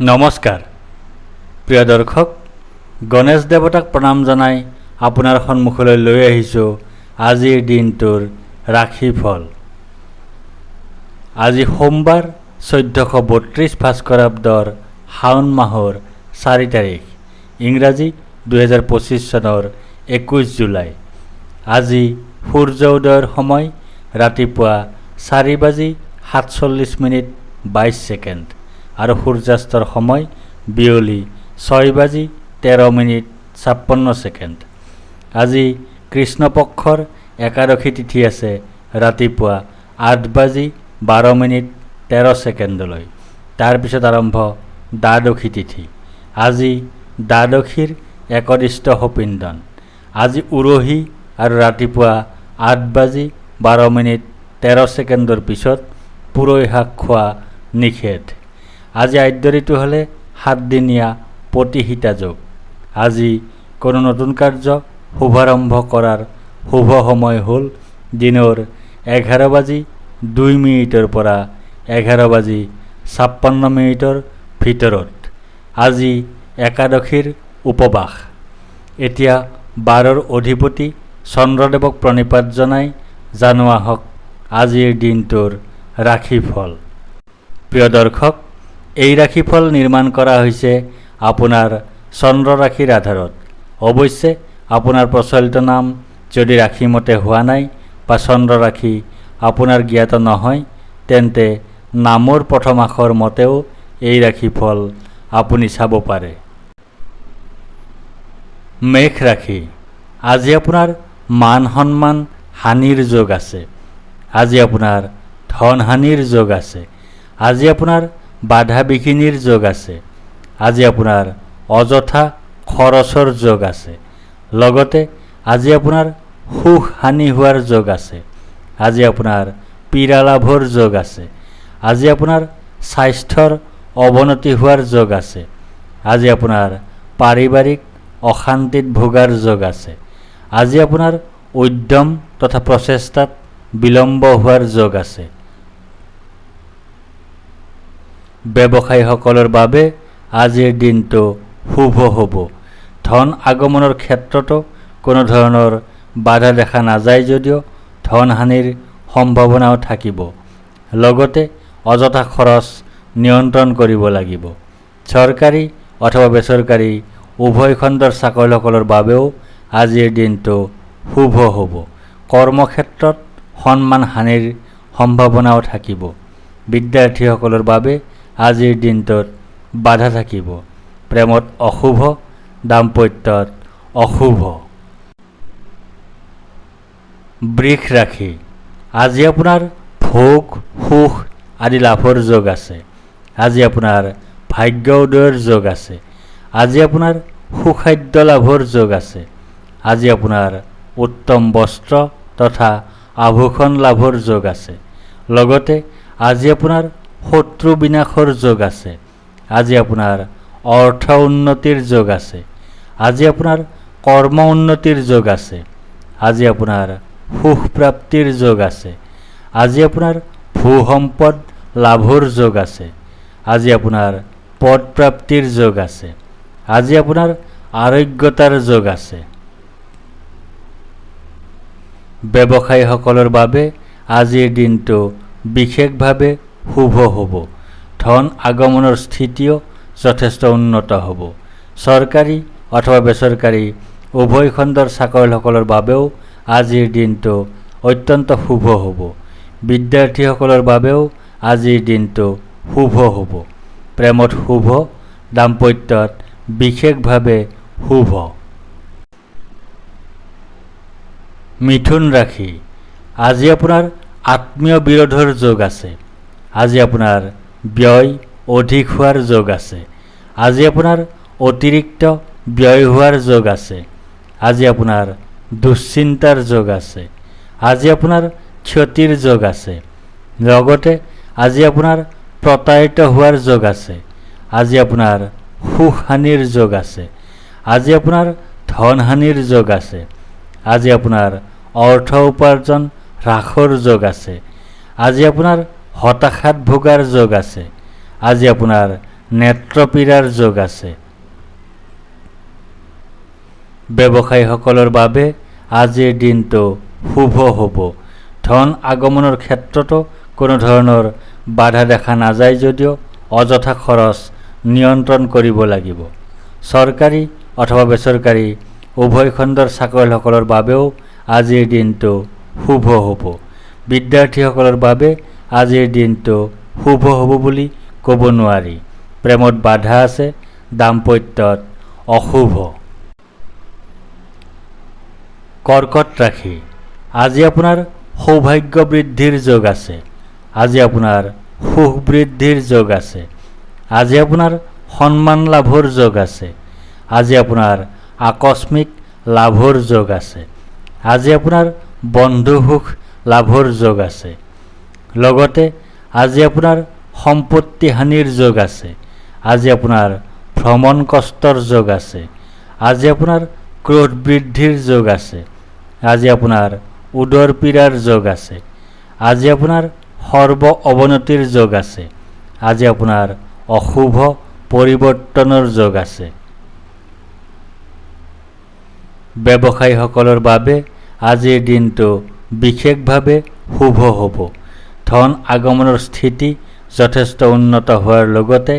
নমস্কাৰ প্ৰিয় দৰ্শক, গণেশ দেৱতাক প্ৰণাম জনাই আপোনাৰ সন্মুখলৈ লৈ আহিছোঁ আজিৰ দিনটোৰ ৰাশিফল। আজি সোমবাৰ 1432 ভাস্কৰাব্দৰ শাওণ মাহৰ 4 তাৰিখ, ইংৰাজী 2025 চনৰ 21 জুলাই। আজি সূৰ্য উদয়ৰ সময় ৰাতিপুৱা 4:47:22 আৰু সূৰ্যাস্তৰ সময় বিয়লি 6:13:56। আজি কৃষ্ণপক্ষৰ একাদশী তিথি আছে ৰাতিপুৱা 8:12:13। তাৰপিছত আৰম্ভ দ্বাদশী তিথি। আজি দ্বাদশীৰ একদিষ্ট সপিণ্ডন। আজি উৰহী আৰু ৰাতিপুৱা 8:12:13 পিছত পুৰৈ শাক খোৱা নিষেধ। আজি আদ্য ঋতু হ'লে 7 দিনীয়া প্ৰতিহিতা যোগ। আজি কোনো নতুন কাৰ্য শুভাৰম্ভ কৰাৰ শুভ সময় হ'ল দিনৰ 11:02 পৰা 11:56 ভিতৰত। আজি একাদশীৰ উপবাস। এতিয়া বাৰৰ অধিপতি চন্দ্ৰদেৱক প্ৰণিপাত জনাই জনোৱা হওক আজিৰ দিনটোৰ ৰাশিফল। প্ৰিয় দৰ্শক, এই ৰাশিফল নিৰ্মাণ কৰা হৈছে আপোনাৰ চন্দ্ৰ ৰাশিৰ আধাৰত। অৱশ্যে আপোনাৰ প্ৰচলিত নাম যদি ৰাশিমতে হোৱা নাই বা চন্দ্ৰ ৰাশি আপোনাৰ জ্ঞাত নহয়, তেন্তে নামৰ প্ৰথম আখৰ মতেও এই ৰাশিফল আপুনি চাব পাৰে। মেষ ৰাশি। আজি আপোনাৰ মান সন্মান হানিৰ যোগ আছে। আজি আপোনাৰ ধন হানিৰ যোগ আছে। আজি আপোনাৰ বাধা বিঘিনিৰ যোগ আছে। আজি আপোনাৰ অযথা খৰচৰ যোগ আছে। লগতে আজি আপোনাৰ সুখ হানি হোৱাৰ যোগ আছে। আজি আপোনাৰ পীড়া লাভৰ যোগ আছে। আজি আপোনাৰ স্বাস্থ্যৰ অৱনতি হোৱাৰ যোগ আছে। আজি আপোনাৰ পাৰিবাৰিক অশান্তিত ভোগাৰ যোগ আছে। আজি আপোনাৰ উদ্যম তথা প্ৰচেষ্টাত বিলম্ব হোৱাৰ যোগ আছে। ব্যৱসায়ীসকলৰ বাবে আজিৰ দিনটো শুভ হ'ব। ধন আগমনৰ ক্ষেত্ৰতো কোনো ধৰণৰ বাধা দেখা নাযায় যদিও ধন হানিৰ সম্ভাৱনাও থাকিব। লগতে অযথা খৰচ নিয়ন্ত্ৰণ কৰিব লাগিব। চৰকাৰী অথবা বেচৰকাৰী উভয় খণ্ডৰ চাকৰিয়ালসকলৰ বাবেও আজিৰ দিনটো শুভ হ'ব। কৰ্মক্ষেত্ৰত সন্মান হানিৰ সম্ভাৱনাও থাকিব। বিদ্যাৰ্থীসকলৰ বাবে আজিৰ দিনটোত বাধা থাকিব। প্ৰেমত অশুভ, দাম্পত্যত অশুভ। বৃষ ৰাশি। আজি আপোনাৰ ভোগ সুখ আদি লাভৰ যোগ আছে। আজি আপোনাৰ ভাগ্য উদয়ৰ যোগ আছে। আজি আপোনাৰ সুখাদ্য লাভৰ যোগ আছে। আজি আপোনাৰ উত্তম বস্ত্ৰ তথা আভূষণ লাভৰ যোগ আছে। লগতে আজি আপোনাৰ শত্ৰু বিনাশৰ যোগ আছে। আজি আপোনাৰ অৰ্থ উন্নতিৰ যোগ আছে। আজি আপোনাৰ কৰ্ম উন্নতিৰ যোগ আছে। আজি আপোনাৰ সুখ প্ৰাপ্তিৰ যোগ আছে। আজি আপোনাৰ ভূ সম্পদ লাভৰ যোগ আছে। আজি আপোনাৰ পদ প্ৰাপ্তিৰ যোগ আছে। আজি আপোনাৰ আৰোগ্যতাৰ যোগ আছে। ব্যৱসায়ীসকলৰ বাবে আজিৰ দিনটো বিশেষভাৱে শুভ হ'ব। ধন আগমনৰ স্থিতিও যথেষ্ট উন্নত হ'ব। চৰকাৰী অথবা বেচৰকাৰী উভয় খণ্ডৰ চাকৰিয়ালসকলৰ বাবেও আজিৰ দিনটো অত্যন্ত শুভ হ'ব। বিদ্যাৰ্থীসকলৰ বাবেও আজিৰ দিনটো শুভ হ'ব। প্ৰেমত শুভ, দাম্পত্যত বিশেষভাৱে শুভ। মিথুন ৰাশি। আজি আপোনাৰ আত্মীয় বিৰোধৰ যোগ আছে। আজি আপোনাৰ ব্যয় অধিক হোৱাৰ যোগ আছে। আজি আপোনাৰ অতিৰিক্ত ব্যয় হোৱাৰ যোগ আছে। আজি আপোনাৰ দুশ্চিন্তাৰ যোগ আছে। আজি আপোনাৰ ক্ষতিৰ যোগ আছে। লগতে আজি আপোনাৰ প্ৰতাৰিত হোৱাৰ যোগ আছে। আজি আপোনাৰ সুখ হানিৰ যোগ আছে। আজি আপোনাৰ ধন হানিৰ যোগ আছে। আজি আপোনাৰ অৰ্থ উপাৰ্জন হ্ৰাসৰ যোগ আছে। আজি আপোনাৰ হতাশাত ভোগাৰ যোগ আছে। আজি আপোনাৰ নেত্ৰপীড়াৰ যোগ আছে। ব্যৱসায়ীসকলৰ বাবে আজিৰ দিনটো শুভ হ'ব। ধন আগমনৰ ক্ষেত্ৰতো কোনো ধৰণৰ বাধা দেখা নাযায় যদিও অযথা খৰচ নিয়ন্ত্ৰণ কৰিব লাগিব। চৰকাৰী অথবা বেচৰকাৰী উভয় খণ্ডৰ চাকৰিয়ালসকলৰ বাবেও আজিৰ দিনটো শুভ হ'ব। বিদ্যাৰ্থীসকলৰ বাবে আজিৰ দিনটো শুভ হ'ব বুলি ক'ব নোৱাৰি। প্ৰেমত বাধা আছে, দাম্পত্যত অশুভ। কৰ্কট ৰাশি, আজি আপোনাৰ সৌভাগ্য বৃদ্ধিৰ যোগ আছে। আজি আপোনাৰ সুখ বৃদ্ধিৰ যোগ আছে। আজি আপোনাৰ সন্মান লাভৰ যোগ আছে। আজি আপোনাৰ আকস্মিক লাভৰ যোগ আছে। আজি আপোনাৰ বন্ধু সুখ লাভৰ যোগ আছে। লগতে আজি আপোনাৰ সম্পত্তি হানিৰ যোগ আছে। আজি আপোনাৰ ভ্ৰমণ কষ্টৰ যোগ আছে। আজি আপোনাৰ ক্ৰোধ বৃদ্ধিৰ যোগ আছে। আজি আপোনাৰ উদৰ পীড়াৰ যোগ আছে। আজি আপোনাৰ সৰ্ব অৱনতিৰ যোগ আছে। আজি আপোনাৰ অশুভ পৰিৱৰ্তনৰ যোগ আছে। ব্যৱসায়ীসকলৰ বাবে আজিৰ দিনটো বিশেষভাৱে শুভ হ'ব। ধন আগমনৰ স্থিতি যথেষ্ট উন্নত হোৱাৰ লগতে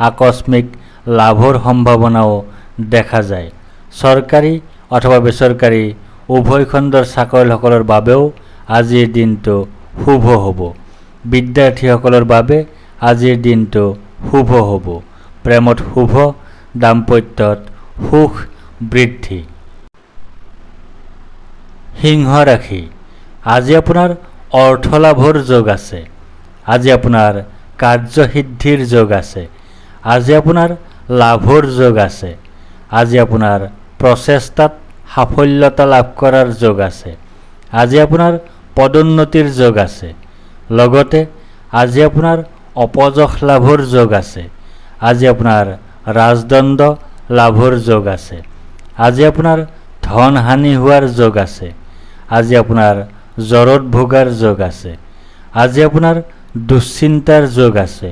আকস্মিক লাভৰ সম্ভাৱনাও দেখা যায়। চৰকাৰী অথবা বেচৰকাৰী উভয় খণ্ডৰ চাকৰিয়ালসকলৰ বাবেও আজিৰ দিনটো শুভ হ'ব। বিদ্যাৰ্থীসকলৰ বাবে আজিৰ দিনটো শুভ হ'ব। প্ৰেমত শুভ, দাম্পত্যত সুখ বৃদ্ধি। সিংহ ৰাশি, আজি আপোনাৰ অৰ্থ লাভৰ যোগ আছে। আজি আপোনাৰ কাৰ্যসিদ্ধিৰ যোগ আছে। আজি আপোনাৰ লাভৰ যোগ আছে। আজি আপোনাৰ প্ৰচেষ্টাত সাফল্যতা লাভ কৰাৰ যোগ আছে। আজি আপোনাৰ পদোন্নতিৰ যোগ আছে। লগতে আজি আপোনাৰ অপযশ লাভৰ যোগ আছে। আজি আপোনাৰ ৰাজদণ্ড লাভৰ যোগ আছে। আজি আপোনাৰ ধন হানি হোৱাৰ যোগ আছে। আজি আপোনাৰ জ্বৰত ভোগাৰ যোগ আছে। আজি আপোনাৰ দুশ্চিন্তাৰ যোগ আছে।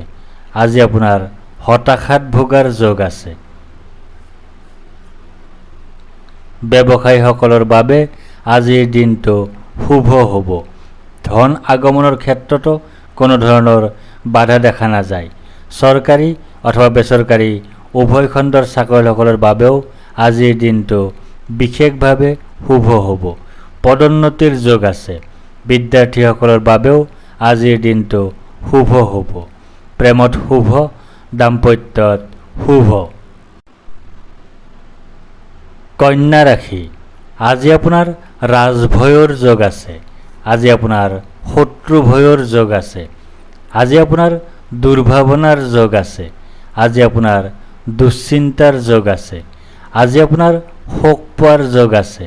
আজি আপোনাৰ হতাশাত ভোগাৰ যোগ আছে। ব্যৱসায়ীসকলৰ বাবে আজিৰ দিনটো শুভ হ'ব। ধন আগমনৰ ক্ষেত্ৰতো কোনো ধৰণৰ বাধা দেখা নাযায়। চৰকাৰী অথবা বেচৰকাৰী উভয় খণ্ডৰ চাকৰিয়ালসকলৰ বাবেও আজিৰ দিনটো বিশেষভাৱে শুভ হ'ব। পদোন্নতিৰ যোগ আছে। বিদ্যাৰ্থীসকলৰ বাবেও আজিৰ দিনটো শুভ হ'ব। প্ৰেমত শুভ, দাম্পত্যত শুভ। কন্যা ৰাশি, আজি আপোনাৰ ৰাজভয়ৰ যোগ আছে। আজি আপোনাৰ শত্ৰু ভয়ৰ যোগ আছে। আজি আপোনাৰ দুৰ্ভাৱনাৰ যোগ আছে। আজি আপোনাৰ দুশ্চিন্তাৰ যোগ আছে। আজি আপোনাৰ শোক পোৱাৰ যোগ আছে।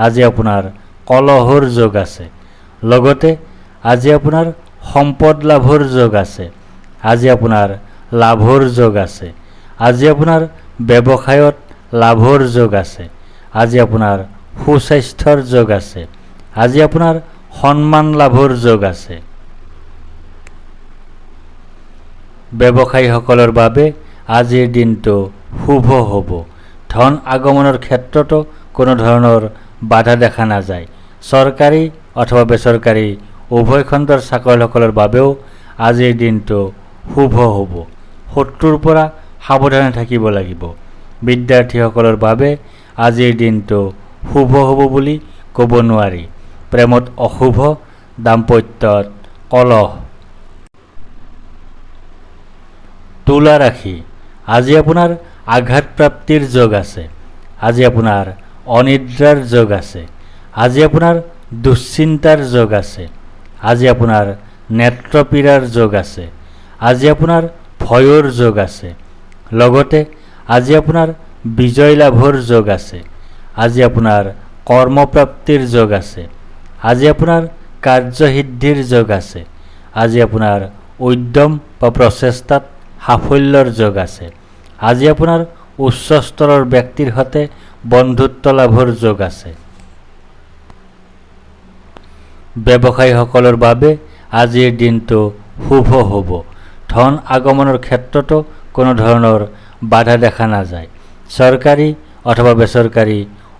আজি আপোনাৰ কলহৰ যোগ আছে। লগতে আজি আপোনাৰ সম্পদ লাভৰ যোগ আছে। আজি আপোনাৰ লাভৰ যোগ আছে। আজি আপোনাৰ ব্যৱসায়ত লাভৰ যোগ আছে। আজি আপোনাৰ সুস্বাস্থ্যৰ যোগ আছে। আজি আপোনাৰ সন্মান লাভৰ যোগ আছে। ব্যৱসায়ীসকলৰ বাবে আজিৰ দিনটো শুভ হ'ব। ধন আগমনৰ ক্ষেত্ৰতো কোনো ধৰণৰ বাধা দেখা নাযায়। চৰকাৰী অথবা বেচৰকাৰী উভয় খণ্ডৰ চাকৰিয়ালসকলৰ বাবেও আজিৰ দিনটো শুভ হ'ব। শত্ৰুৰ পৰা সাৱধানে থাকিব লাগিব। বিদ্যাৰ্থীসকলৰ বাবে আজিৰ দিনটো শুভ হ'ব বুলি ক'ব নোৱাৰি। প্ৰেমত অশুভ, দাম্পত্যত কলহ। তুলা ৰাশি, আজি আপোনাৰ আঘাতপ্ৰাপ্তিৰ যোগ আছে। আজি আপোনাৰ অনিদ্ৰাৰ যোগ আছে। আজি আপোনাৰ দুশ্চিন্তাৰ যোগ আছে। আজি আপোনাৰ নেত্ৰপীড়াৰ যোগ আছে। আজি আপোনাৰ ভয়ৰ যোগ আছে। লগতে আজি আপোনাৰ বিজয় লাভৰ যোগ আছে। আজি আপোনাৰ কৰ্মপ্ৰাপ্তিৰ যোগ আছে। আজি আপোনাৰ কাৰ্যসিদ্ধিৰ যোগ আছে। আজি আপোনাৰ উদ্যম বা প্ৰচেষ্টাত সাফল্যৰ যোগ আছে। আজি আপোনাৰ উচ্চ স্তৰৰ ব্যক্তিৰ সৈতে বন্ধুত্ব লাভৰ যোগ আছে। ব্যৱসায়ীসকলৰ বাবে আজিৰ দিনটো শুভ হ'ব। ধন আগমনৰ ক্ষেত্ৰতো কোনো ধৰণৰ বাধা দেখা নাযায়। চৰকাৰী অথবা বেচৰকাৰী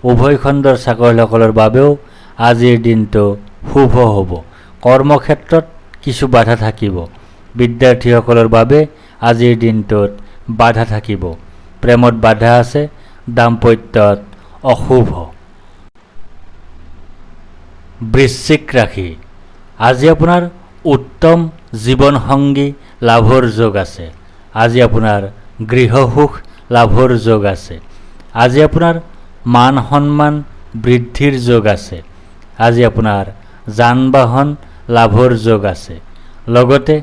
উভয় খণ্ডৰ চাকৰিয়ালসকলৰ বাবেও আজিৰ দিনটো শুভ হ'ব। কৰ্মক্ষেত্ৰত কিছু বাধা থাকিব। বিদ্যাৰ্থীসকলৰ বাবে আজিৰ দিনটোত বাধা থাকিব। প্ৰেমত বাধা আছে, দাম্পত্যত অশুভ। বৃশ্চিক ৰাশি, আজি আপোনাৰ উত্তম জীৱনসংগী লাভৰ যোগ আছে। আজি আপোনাৰ গৃহসুখ লাভৰ যোগ আছে। আজি আপোনাৰ মান সন্মান বৃদ্ধিৰ যোগ আছে। আজি আপোনাৰ যান বাহন লাভৰ যোগ আছে। লগতে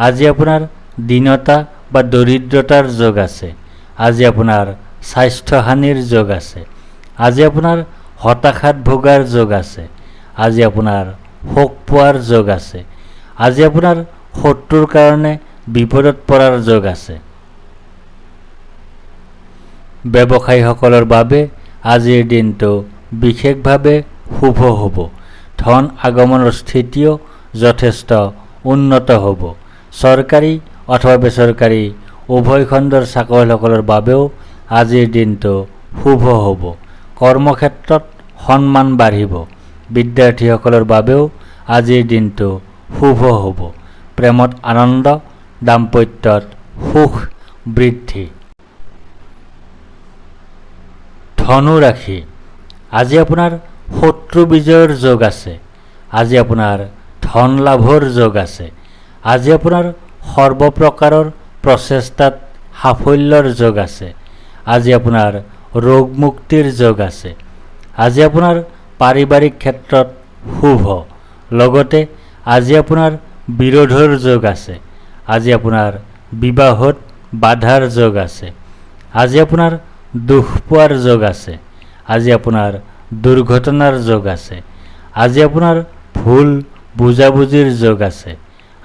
আজি আপোনাৰ দীনতা বা দৰিদ্ৰতাৰ যোগ আছে। আজি আপোনাৰ স্বাস্থ্যহানিৰ যোগ আছে। আজি আপোনাৰ হতাশাত ভোগাৰ যোগ আছে। আজি আপোনাৰ শোক পোৱাৰ যোগ আছে। আজি আপোনাৰ শত্ৰুৰ কাৰণে বিপদত পৰাৰ যোগ আছে। ব্যৱসায়ীসকলৰ বাবে আজিৰ দিনটো বিশেষভাৱে শুভ হ'ব। ধন আগমনৰ স্থিতিও যথেষ্ট উন্নত হ'ব। চৰকাৰী অথবা বেচৰকাৰী উভয় খণ্ডৰ চাকৰিয়ালসকলৰ বাবেও আজিৰ দিনটো শুভ হ'ব। কৰ্মক্ষেত্ৰত সন্মান বাঢ়িব। বিদ্যাৰ্থীসকলৰ বাবেও আজিৰ দিনটো শুভ হ'ব। প্ৰেমত আনন্দ, দাম্পত্যত সুখ বৃদ্ধি। ধনু ৰাশি, আজি আপোনাৰ শত্ৰু বিজয়ৰ যোগ আছে। আজি আপোনাৰ ধন লাভৰ যোগ আছে। আজি আপোনাৰ সৰ্বপ্ৰকাৰৰ প্ৰচেষ্টাত সাফল্যৰ যোগ আছে। আজি আপোনাৰ ৰোগ মুক্তিৰ যোগ আছে। আজি আপোনাৰ পাৰিবাৰিক ক্ষেত্ৰত শুভ। লগতে আজি আপোনাৰ বিৰোধৰ যোগ আছে। আজি আপোনাৰ বিবাহত বাধাৰ যোগ আছে। আজি আপোনাৰ দুখ পোৱাৰ যোগ আছে। আজি আপোনাৰ দুৰ্ঘটনাৰ যোগ আছে। আজি আপোনাৰ ভুল বুজাবুজিৰ যোগ আছে।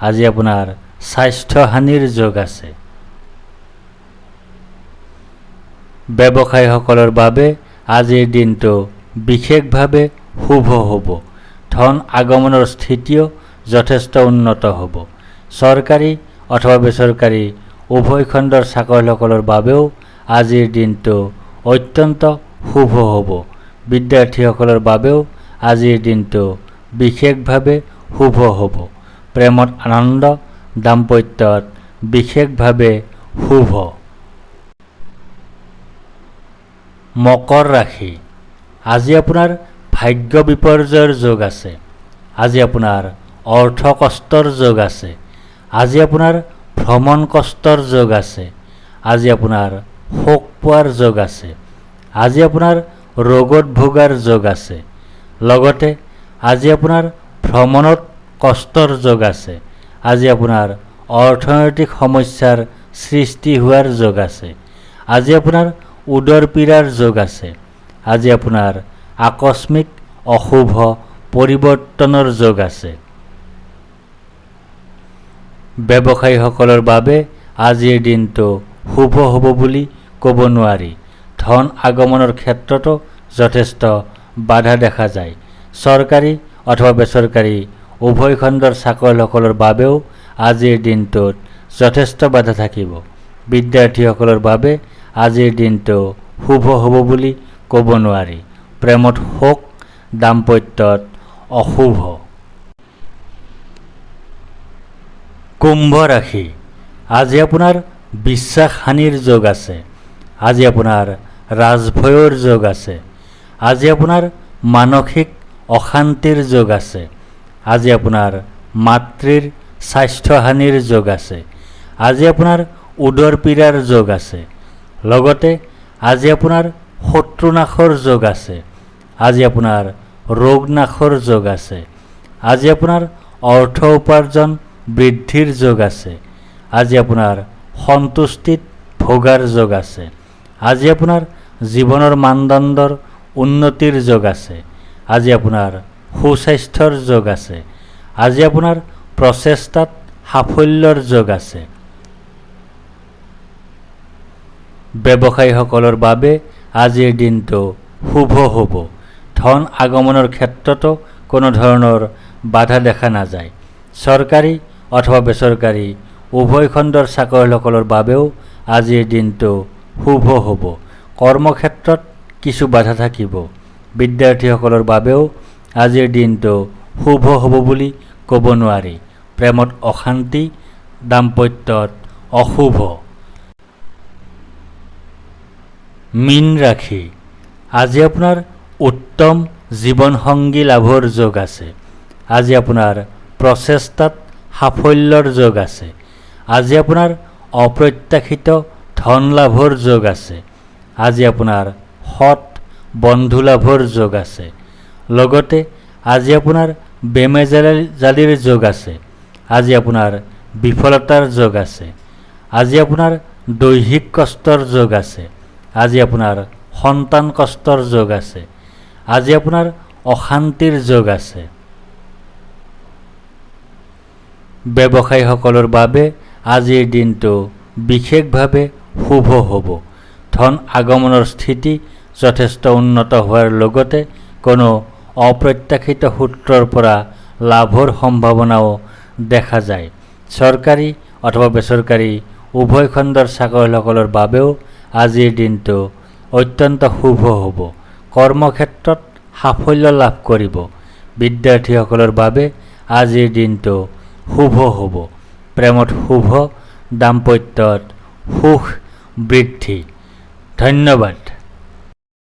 আজি আপোনাৰ স্বাস্থ্যহানিৰ যোগ আছে। ব্যৱসায়ীসকলৰ বাবে আজিৰ দিনটো বিশেষভাৱে শুভ হ'ব। ধন আগমনৰ স্থিতিও যথেষ্ট উন্নত হ'ব। চৰকাৰী অথবা বেচৰকাৰী উভয় খণ্ডৰ চাকৰিয়ালসকলৰ বাবেও আজিৰ দিনটো অত্যন্ত শুভ হ'ব। বিদ্যাৰ্থীসকলৰ বাবেও আজিৰ দিনটো বিশেষভাৱে শুভ হ'ব। প্ৰেমত আনন্দ, দাম্পত্যত বিশেষভাৱে শুভ। মকৰ ৰাশি, আজি আপোনাৰ ভাগ্য বিপৰ্যয়ৰ যোগ আছে। আজি আপোনাৰ অৰ্থ কষ্টৰ যোগ আছে। আজি আপোনাৰ ভ্ৰমণ কষ্টৰ যোগ আছে। আজি আপোনাৰ শোক পোৱাৰ যোগ আছে। আজি আপোনাৰ ৰোগত ভোগাৰ যোগ আছে। লগতে আজি আপোনাৰ ভ্ৰমণত কষ্টৰ যোগ আছে। আজি আপোনাৰ অৰ্থনৈতিক সমস্যাৰ সৃষ্টি হোৱাৰ যোগ আছে। আজি আপোনাৰ উদৰ পীড়াৰ যোগ আছে। আজি আপোনাৰ আকস্মিক অশুভ পৰিৱৰ্তনৰ যোগ আছে। ব্যৱসায়ীসকলৰ বাবে আজিৰ দিনটো শুভ হ'ব বুলি ক'ব নোৱাৰি। ধন আগমনৰ ক্ষেত্ৰতো যথেষ্ট বাধা দেখা যায়। চৰকাৰী অথবা বেচৰকাৰী উভয় খণ্ডৰ চাকৰিয়ালসকলৰ বাবেও আজিৰ দিনটোত যথেষ্ট বাধা থাকিব। বিদ্যাৰ্থীসকলৰ বাবে আজিৰ দিনটো শুভ হ'ব বুলি ক'ব নোৱাৰি। প্ৰেমত শোক, দাম্পত্যত অশুভ। কুম্ভ ৰাশি, আজি আপোনাৰ বিশ্বাসহানিৰ যোগ আছে। আজি আপোনাৰ ৰাজভয়ৰ যোগ আছে। আজি আপোনাৰ মানসিক অশান্তিৰ যোগ আছে। আজি আপোনাৰ মাতৃৰ স্বাস্থ্যহানিৰ যোগ আছে। আজি আপোনাৰ উদৰ পীড়াৰ যোগ আছে। লগতে আজি আপোনাৰ শত্ৰুনাশৰ যোগ আছে। আজি আপোনাৰ ৰোগ নাশৰ যোগ আছে। আজি আপোনাৰ অৰ্থ উপাৰ্জন বৃদ্ধিৰ যোগ আছে। আজি আপোনাৰ সন্তুষ্টিত ভোগাৰ যোগ আছে। আজি আপোনাৰ জীৱনৰ মানদণ্ডৰ উন্নতিৰ যোগ আছে। আজি আপোনাৰ সুস্বাস্থ্যৰ যোগ আছে। আজি আপোনাৰ প্ৰচেষ্টাত সাফল্যৰ যোগ আছে। ব্যৱসায়ীসকলৰ বাবে আজিৰ দিনটো শুভ হ'ব। ধন আগমনৰ ক্ষেত্ৰতো কোনো ধৰণৰ বাধা দেখা নাযায়। চৰকাৰী অথবা বেচৰকাৰী উভয় খণ্ডৰ চাকৰিয়ালসকলৰ বাবেও আজিৰ দিনটো শুভ হ'ব। কৰ্মক্ষেত্ৰত কিছু বাধা থাকিব। বিদ্যাৰ্থীসকলৰ বাবেও আজিৰ দিনটো শুভ হ'ব বুলি ক'ব নোৱাৰি। প্ৰেমত অশান্তি, দাম্পত্যত অশুভ। মীন ৰাশি, আজি আপোনাৰ উত্তম জীৱনসংগী লাভৰ যোগ আছে। আজি আপোনাৰ প্ৰচেষ্টাত সাফল্যৰ যোগ আছে। আজি আপোনাৰ অপ্ৰত্যাশিত ধন লাভৰ যোগ আছে। আজি আপোনাৰ সৎ বন্ধু লাভৰ যোগ আছে। লগতে আজি আপোনাৰ বেমেজালিৰ যোগ আছে। আজি আপোনাৰ বিফলতাৰ যোগ আছে। আজি আপোনাৰ দৈহিক কষ্টৰ যোগ আছে। আজি আপোনাৰ সন্তান কষ্টৰ যোগ আছে। আজি আপোনাৰ অশান্তিৰ যোগ আছে। ব্যৱসায়ীসকলৰ বাবে আজিৰ দিনটো বিশেষভাৱে শুভ হ'ব। ধন আগমনৰ স্থিতি যথেষ্ট উন্নত হোৱাৰ লগতে কোনো অপ্ৰত্যাশিত সূত্ৰৰ পৰা লাভৰ সম্ভাৱনাও দেখা যায়। চৰকাৰী অথবা বেচৰকাৰী উভয় খণ্ডৰ চাকৰিয়ালসকলৰ বাবেও আজিৰ দিনটো অত্যন্ত শুভ হ'ব। কৰ্মক্ষেত্ৰত সাফল্য লাভ কৰিব। বিদ্যাৰ্থীসকলৰ বাবে আজিৰ দিনটো শুভ হ'ব। প্ৰেমত শুভ, দাম্পত্যত সুখ বৃদ্ধি। ধন্যবাদ।